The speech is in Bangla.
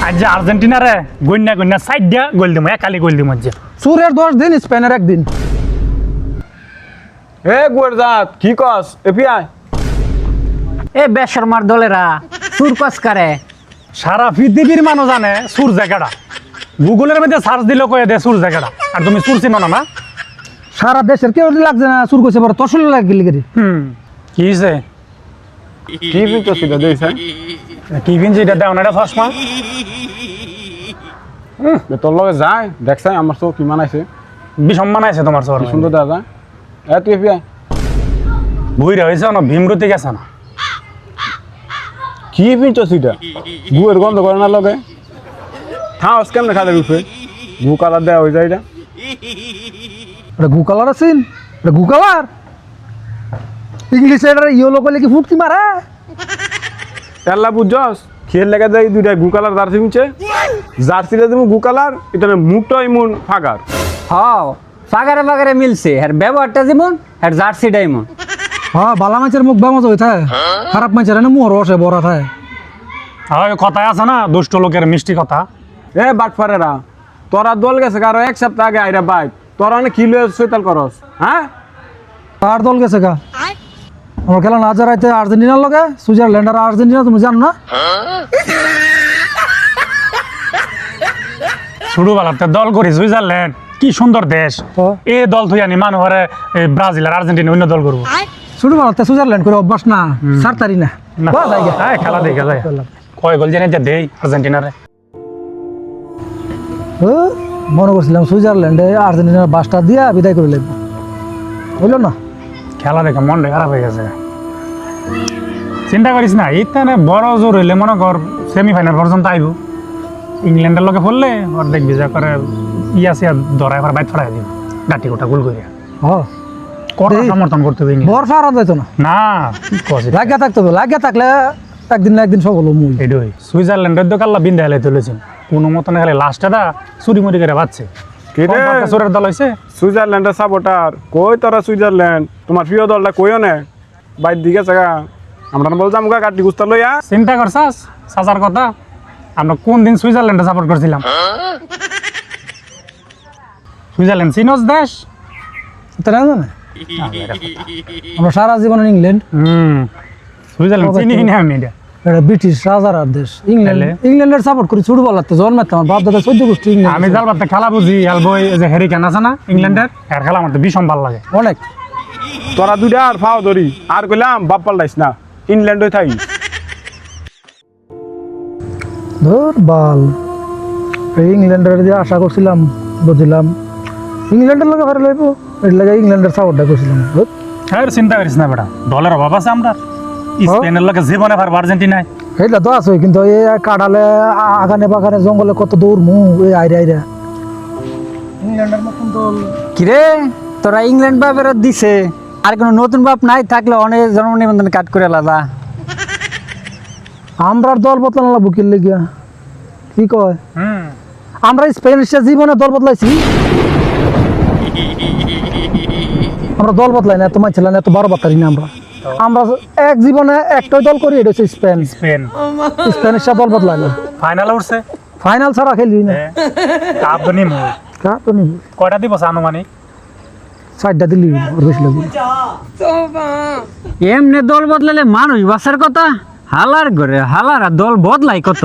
আজ যে আর্জেন্টিনারে গন্যা গন্যা সাইড দিয়া গোল দিম একালি গোল দিম আজ সুরের 10 দিন স্পেনের একদিন এ গুয়ারজাত কি কস এপিআই এ বেশরমার দলেরা সুর কস করে সারা পৃথিবীর মানুষ জানে সুর জায়গাটা গুগলের মধ্যে সার্চ দিলে কয়ে দে সুর জায়গাটা আর তুমি সুর চিনো না না সারা দেশের কেউ লাগছে না সুর করছে বড় তসল লাগিলি গেরি কি হয়েছে কি বিতো সিধা দেইছেন কি কিনছি এটা দেও না এটা চশমা তোর লগে যায় দেখছাই আমার চোখ কি মানাইছে বিসম্মান আছে তোমার সবার কি সুন্দর দেখা যায় এ তুই এপিআই বুইরা হয়েছে না ভীমরতি গেছে না কি বিতো সিধা গুয়ের গন্ধ করে না লগে থাও কেমনে খাদের উঠে গু কালার দেওয়া হয়ে যায় এটা এটা গু কালার আছেন এটা গু কালার ইংলিশে এটা ইয়েলো কইলে কি ফুটকি মারে তেল্লা বুঝছস খেল লেগে যায় দুইটা গু কালার জার্সি মিছে জার্সিটা তুমি গু কালার এটা মুখটা ইমন ফাগার হাও ফাগারে ফাগারে মিলছে আর ব্যবহারটা যেমন আর জার্সিটা এমন হ্যাঁ বালা মাছের মুখ বামজ হয়ে থাকে খারাপ মাছের না মুহর বসে বড়া থাকে ওই কথায় আছে না দুষ্ট লোকের মিষ্টি কথা এ বাটফারেরা তোরা দল গেছে কারো এক সপ্তাহ আগে আইরা বাইক তোরা অনেক কিলো সৈতাল করস হ্যাঁ কার দল গেছে গা আমার খেলা না যারাইতে আর্জেন্টিনার লগে সুইজারল্যান্ড আর আর্জেন্টিনা তুমি জানো না শুরু বেলাতে দল করি সুইজারল্যান্ড কি সুন্দর দেশ এই দল থই আনি মানুষের ব্রাজিল আর আর্জেন্টিনা অন্য দল করবো শুরু বানাতে সুইজারল্যান্ড করে অভ্যাস না সারতারি না বাহ, যাই গে। খেলা দেখা যায় কয় গোল জানি যে দেই আর্জেন্টিনারে ও, মনে করছিলাম সুইজারল্যান্ডে আর্জেন্টিনার বাসটা দিয়া বিদায় করে লাগবে হইল না খেলা দেখে মনটা খারাপ হয়ে গেছে চিন্তা করিস না ইতানে বড় জোর হইলে মনে কর সেমিফাইনাল পর্যন্ত আইব ইংল্যান্ডের লগে পড়লে ওর দেখবি যা করে সিয়া ধরায় করে বাইট ফেলাই দিব গাটি গোটা গোল করিয়া হ কত এই- সমর্থন করতে হবে ইংল্যান্ড বরফা আর যাইতো না না কি কছে লাগিয়া থাকতে হবে লাগিয়া থাকলে একদিন না একদিন সব হলো মূল এডই সুইজারল্যান্ডের তো কাল্লা বিন্দা হেলাই তুলেছেন কোনো মতন খালি লাস্টটা চুরি মুড়ি করে বাচ্ছে কি রে চোরের দল হয়েছে সুইজারল্যান্ডের সাপোর্টার কই তোরা সুইজারল্যান্ড তোমার প্রিয় দলটা কইও না বাইর দিকে জায়গা আমরা বলতাম গা কাটি গুস্তা লইয়া চিন্তা করছাস সাজার কথা আমরা কোন দিন সুইজারল্যান্ডে সাপোর্ট করছিলাম সুইজারল্যান্ড চিনস দেশ এটা না জানে আমরা সারা জীবন ইংল্যান্ড সুইজারল্যান্ড চিনি না আমি এটা এটা ব্রিটিশ রাজার দেশ ইংল্যান্ড তাহলে? ইংল্যান্ডের সাপোর্ট করি ছোট বলাতে জন্মাতে আমার বাপ দাদা 14 গোষ্ঠী ইংল্যান্ড আমি যার বাদে খেলা বুঝি বই যে হ্যারি ক্যান আছে না ইংল্যান্ডের এর খেলা আমার তো ভীষণ ভালো লাগে অনেক তোরা দুইটা আর ফাও ধরি আর কইলাম বাপ পাল্টাইস না ইংল্যান্ড হয়ে থাকি ধর বাল এই ইংল্যান্ডের যে আশা করছিলাম বুঝলাম ইংল্যান্ডের লগে ভালো লাগবো এর লাগে ইংল্যান্ডের সাপোর্টটা করছিলাম ধুর। হ্যাঁ চিন্তা করিস না বেটা দলের অভাব আছে আমরা স্পেনের লোকে জীবনে পারবো আর্জেন্টিনায় এইটা তো আছে কিন্তু এই কাটালে আগানে বাগানে জঙ্গলে কত দৌড় মু এই আইরা আইরা ইংল্যান্ডের মতন দল কিরে তোরা ইংল্যান্ড বাপের দিছে আর কোনো নতুন বাপ নাই থাকলে অনেক জন্ম নিবন্ধন কাট করে আলাদা আমরা দল বদলানো লাগবো কি লেগিয়া কি কয় আমরা স্পেনিশের জীবনে দল বদলাইছি আমরা দল বদলাই না এত মানছিল না এত বড় বাতারি না আমরা আমরা এক জীবনে একটাই দল করি এটা হচ্ছে স্পেন স্পেন স্পেনিশরা দল বদলায় না ফাইনাল উঠছে ফাইনাল ছাড়া খেলবি না কাপ তো নিমু কা তো নিবি কয়টা দিব আনুমানিক 4টা দিলি ওর বেশি লাগবে এমনি দল বদলালে মানুষ বাসার কথা হালার ঘরে হালার আর দল বদলাই কত